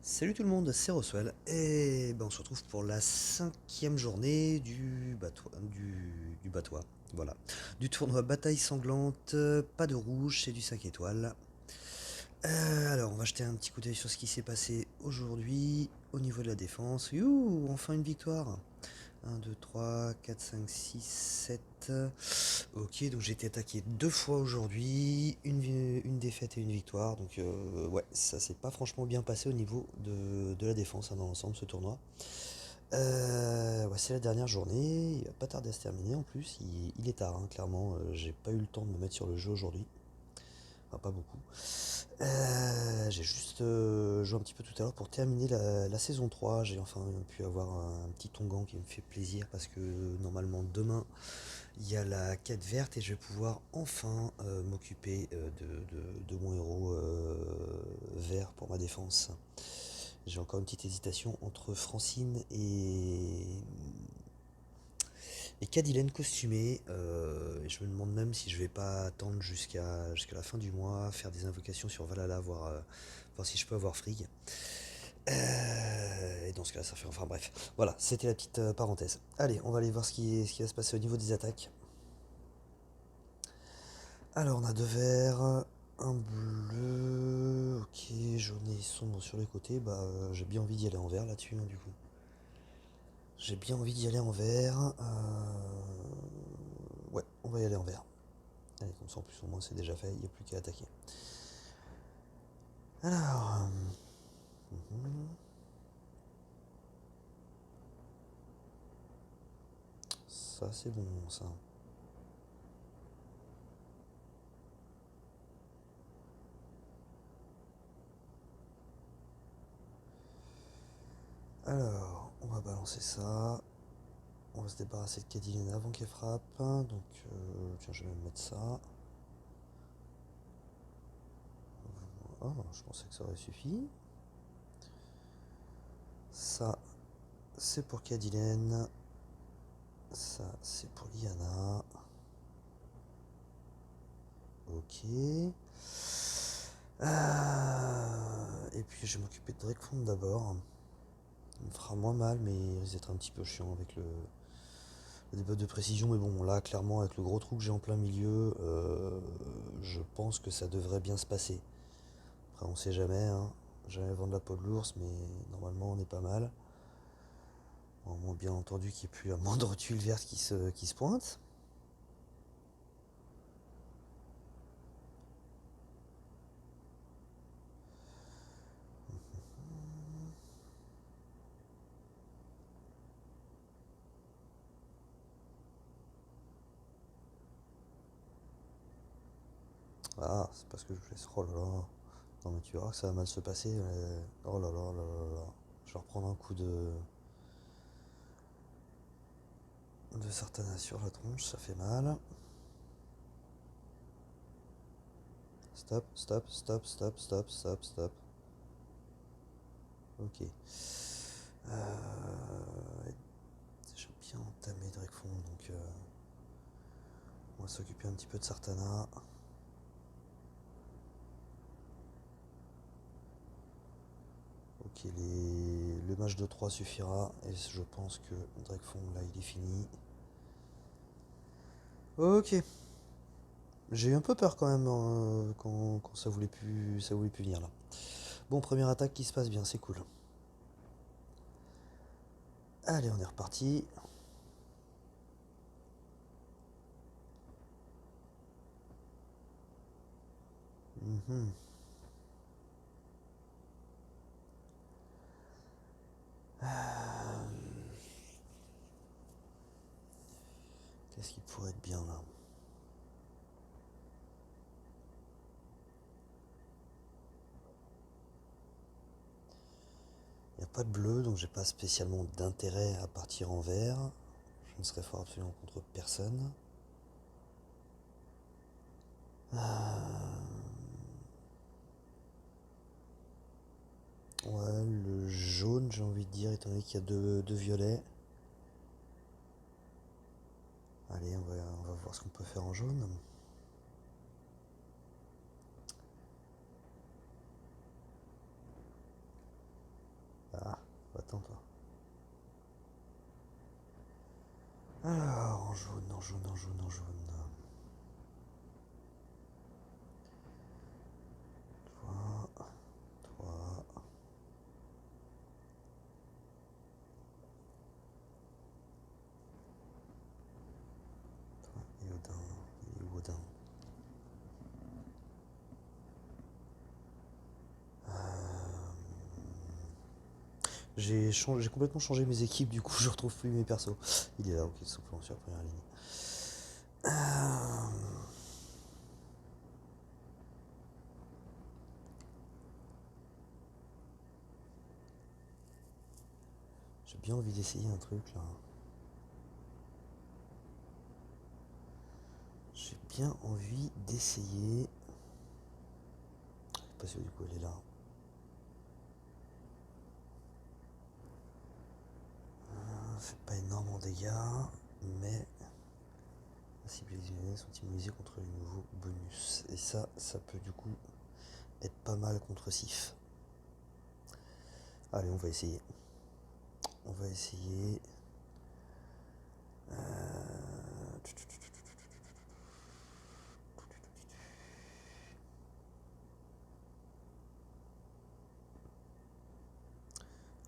Salut tout le monde, c'est Roswell et on se retrouve pour la cinquième journée du batois, voilà, du tournoi Bataille Sanglante, pas de rouge, c'est du 5 étoiles. Alors on va jeter un petit coup d'œil sur ce qui s'est passé aujourd'hui au niveau de la défense. Youhou, enfin une victoire. 1, 2, 3, 4, 5, 6, 7. Ok, donc j'ai été attaqué deux fois aujourd'hui, une défaite et une victoire. Donc ouais, ça s'est pas franchement bien passé au niveau de la défense dans l'ensemble ce tournoi. Ouais, c'est la dernière journée, il va pas tarder à se terminer en plus, il est tard, hein, clairement, j'ai pas eu le temps de me mettre sur le jeu aujourd'hui. Enfin, pas beaucoup. J'ai juste joué un petit peu tout à l'heure pour terminer la saison 3. J'ai enfin pu avoir un petit tongan qui me fait plaisir parce que normalement demain il y a la quête verte et je vais pouvoir enfin m'occuper de mon héros vert pour ma défense. J'ai encore une petite hésitation entre Francine et Cadilène costumée. Et je me demande même si je vais pas attendre jusqu'à la fin du mois, faire des invocations sur Valhalla, voir si je peux avoir Frigg. Et dans ce cas-là, ça fait. Enfin bref. Voilà, c'était la petite parenthèse. Allez, on va aller voir ce qui va se passer au niveau des attaques. Alors, on a deux verts, un bleu. Ok, jaune et sombre sur les côtés. J'ai bien envie d'y aller en vert là-dessus, hein, du coup. J'ai bien envie d'y aller en vert. Ouais, on va y aller en vert. Allez, comme ça en plus au moins c'est déjà fait, il n'y a plus qu'à attaquer. Alors, mhm, ça c'est bon ça. Alors, on va balancer ça. On va se débarrasser de Cadilène avant qu'elle frappe. Donc, tiens, je vais même mettre ça. Oh, je pensais que ça aurait suffi. Ça, c'est pour Cadilène. Ça, c'est pour Liana. Ok. Et puis, je vais m'occuper de Drakefond d'abord. Il me fera moins mal, mais il risque d'être un petit peu chiant avec des bottes de précision. Mais bon, là, clairement, avec le gros trou que j'ai en plein milieu, je pense que ça devrait bien se passer. Après, on sait jamais, hein. Jamais vendre la peau de l'ours, mais normalement, on est pas mal. Au moins, bien entendu, qu'il n'y ait plus la moindre tuile verte qui se pointe. Ah, c'est parce que je laisse. Oh là là. Non, mais tu verras que ça va mal se passer. Oh là là là là là. Je vais reprendre un coup de Sartana sur la tronche, ça fait mal. Stop, stop, stop, stop, stop, stop, stop. Ok. J'ai bien entamé Drakefond, donc on va s'occuper un petit peu de Sartana. Ok, le match de 3 suffira, et je pense que Drakefond, là, il est fini. Ok. J'ai eu un peu peur quand même quand ça voulait plus venir là. Bon, première attaque qui se passe bien, c'est cool. Allez, on est reparti. Mhm. Qu'est-ce qui pourrait être bien là? Il n'y a pas de bleu, donc j'ai pas spécialement d'intérêt à partir en vert. Je ne serais fort absolument contre personne. Ouais, le jaune, j'ai envie de dire, étant donné qu'il y a deux violets. Allez, on va voir ce qu'on peut faire en jaune. jaune, en jaune, en jaune. 3, 3. Et Odin, il est où Odin? J'ai complètement changé mes équipes, du coup je retrouve plus mes persos. Il est là, ok, simplement sur la première ligne. J'ai bien envie d'essayer un truc là. J'ai bien envie d'essayer. Je sais pas si du coup elle est là. Fait pas énorme en dégâts, mais la cible éliminée sont immunisés contre les nouveaux bonus. Et ça peut du coup être pas mal contre Sif. Allez, on va essayer. On va essayer.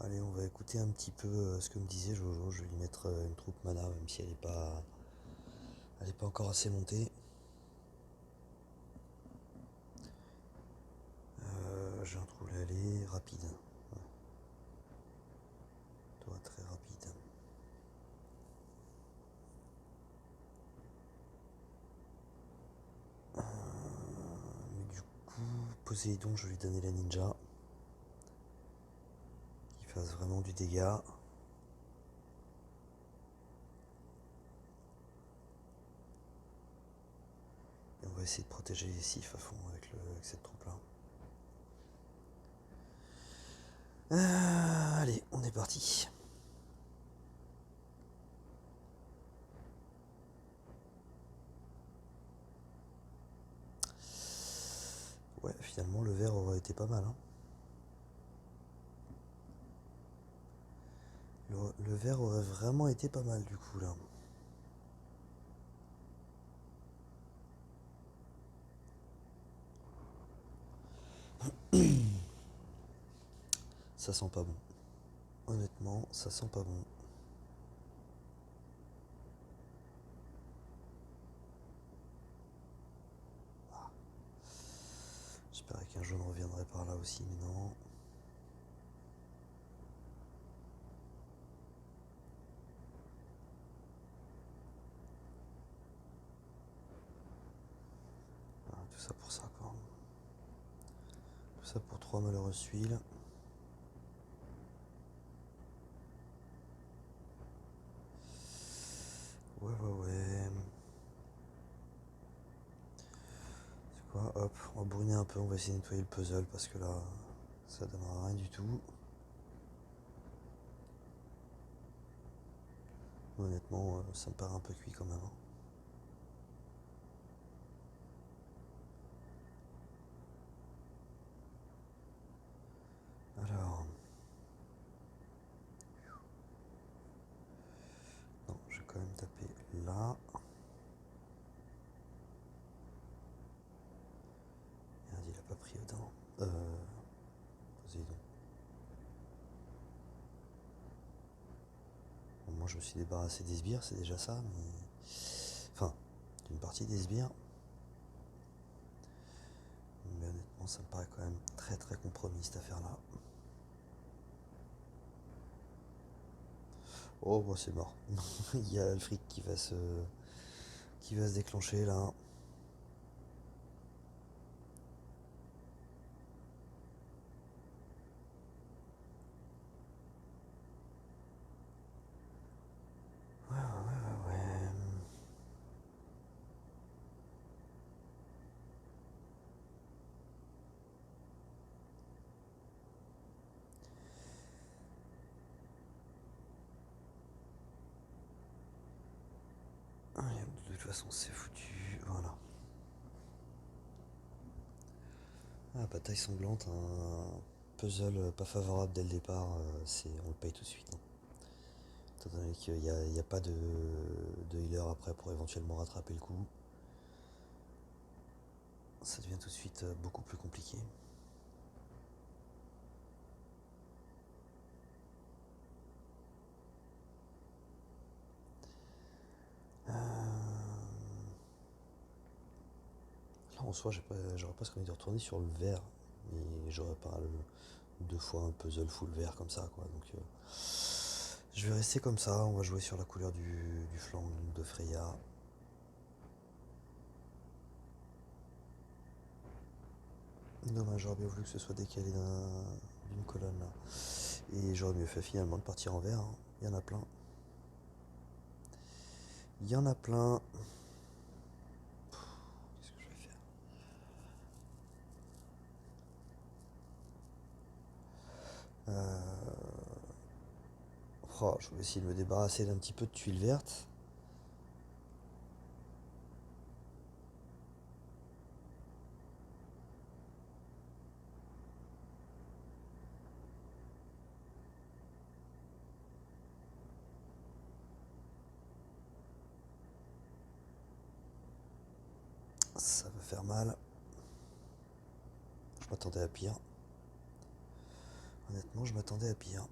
Allez, on va écouter un petit peu ce que me disait Jojo. Je vais lui mettre une troupe mana, même si elle est pas encore assez montée. J'ai un trou à aller rapide. Ouais. Toi, très rapide. Mais du coup, Poséidon, je vais lui donner la ninja. Qui fasse vraiment du dégât. Et on va essayer de protéger les Sif à fond avec cette troupe là. Allez, on est parti. Ouais, finalement le vert aurait été pas mal. Hein. Le vert aurait vraiment été pas mal du coup là. Ça sent pas bon. Honnêtement, ça sent pas bon. J'espérais qu'un jaune reviendrait par là aussi, mais non. Ah, tout ça pour ça quoi. Tout ça pour 3 malheureuses tuiles. Ouais. C'est quoi? Hop, on va brûler un peu, on va essayer de nettoyer le puzzle parce que là, ça donnera rien du tout. Honnêtement, ça me paraît un peu cuit quand même. Hein. Alors. Non, je vais quand même taper là. Merde, il a pas pris Odin. Poséidon. Bon, moi je me suis débarrassé des sbires, c'est déjà ça, mais. Enfin, d'une partie des sbires. Mais honnêtement, ça me paraît quand même très très compromis cette affaire-là. Oh, bon, c'est mort. Il y a le fric qui va se déclencher là. Ouais. De toute façon, c'est foutu. Voilà. Ah, bataille sanglante, un puzzle pas favorable dès le départ, on le paye tout de suite. Hein. Étant donné qu'il n'y a pas de healer après pour éventuellement rattraper le coup, ça devient tout de suite beaucoup plus compliqué. Là en soi j'aurais presque envie de retourner sur le vert, mais j'aurais pas deux fois un puzzle full vert comme ça quoi. Donc je vais rester comme ça, on va jouer sur la couleur du flanc de Freya. Dommage, j'aurais bien voulu que ce soit décalé d'une colonne là. Et j'aurais mieux fait finalement de partir en vert, hein. Il y en a plein. Il y en a plein. Qu'est-ce que je vais faire? Oh, je vais essayer de me débarrasser d'un petit peu de tuiles vertes. Ça va faire mal. Je m'attendais à pire. Honnêtement, je m'attendais à pire.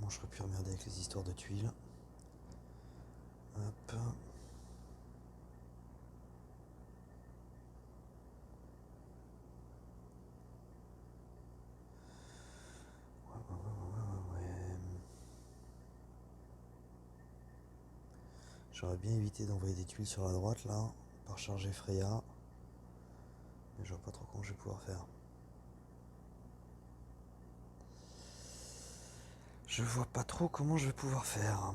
Bon, je serais pu emmerder avec les histoires de tuiles. Hop. Ouais. J'aurais bien évité d'envoyer des tuiles sur la droite là, par charger Freya. Mais je vois pas trop comment je vais pouvoir faire. Je vois pas trop comment je vais pouvoir faire.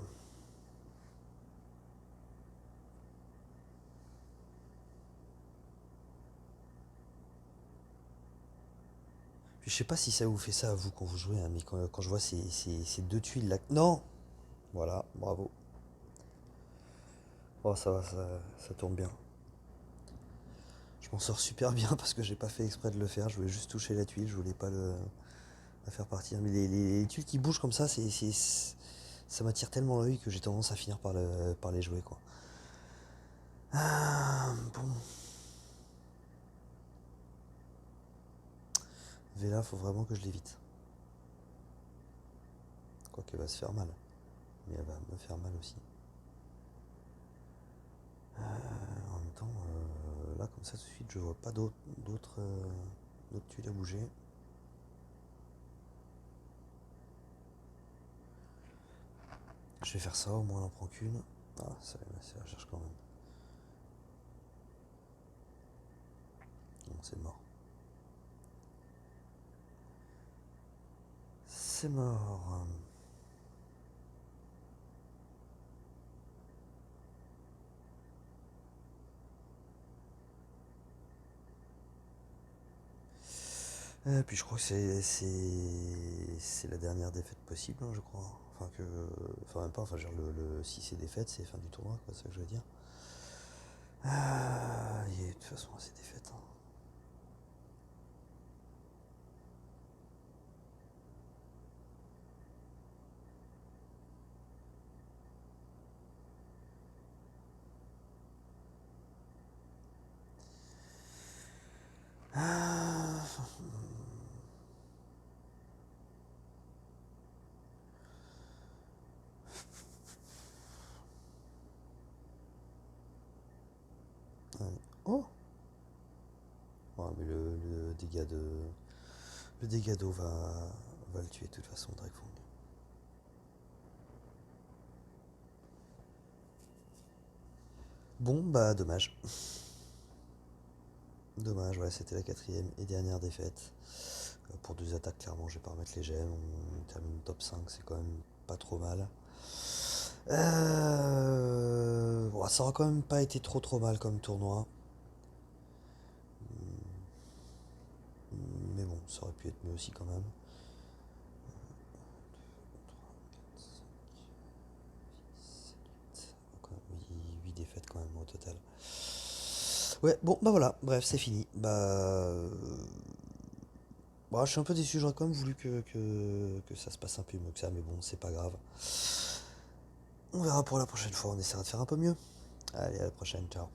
Puis je sais pas si ça vous fait ça à vous quand vous jouez, hein, mais quand je vois ces deux tuiles là. Non. Voilà, bravo. Oh ça va, ça tourne bien. Je m'en sors super bien parce que j'ai pas fait exprès de le faire. Je voulais juste toucher la tuile, je voulais pas la faire partir. Mais les tuiles qui bougent comme ça, ça m'attire tellement l'œil que j'ai tendance à finir par les jouer quoi. Ah, bon. Vela, faut vraiment que je l'évite. Quoi qu'elle va se faire mal. Mais elle va me faire mal aussi. En même temps, là comme ça tout de suite, je vois pas d'autres tuiles à bouger. Je vais faire ça, au moins elle en prend qu'une. Ah, ça la cherche quand même. Bon, c'est mort. C'est mort. Et puis je crois que c'est la dernière défaite possible, hein, je crois. Enfin même pas, enfin genre si c'est défaite, c'est fin du tournoi, quoi, c'est ça que je veux dire. Ah, de toute façon c'est défaite, hein. Ah, ouais. Oh, ouais, mais le dégât d'eau va le tuer de toute façon, Dragfong. Bon, bah dommage. Dommage, ouais, c'était la quatrième et dernière défaite. Pour deux attaques, clairement, je vais pas remettre les gemmes. On termine top 5, c'est quand même pas trop mal. Bon, ça aura quand même pas été trop mal comme tournoi. Mais bon, ça aurait pu être mieux aussi quand même. Ouais, bon, bah voilà, bref, c'est fini. Bah, je suis un peu déçu, j'aurais quand même voulu que ça se passe un peu mieux que ça, mais bon, c'est pas grave. On verra pour la prochaine fois, on essaiera de faire un peu mieux. Allez, à la prochaine, ciao.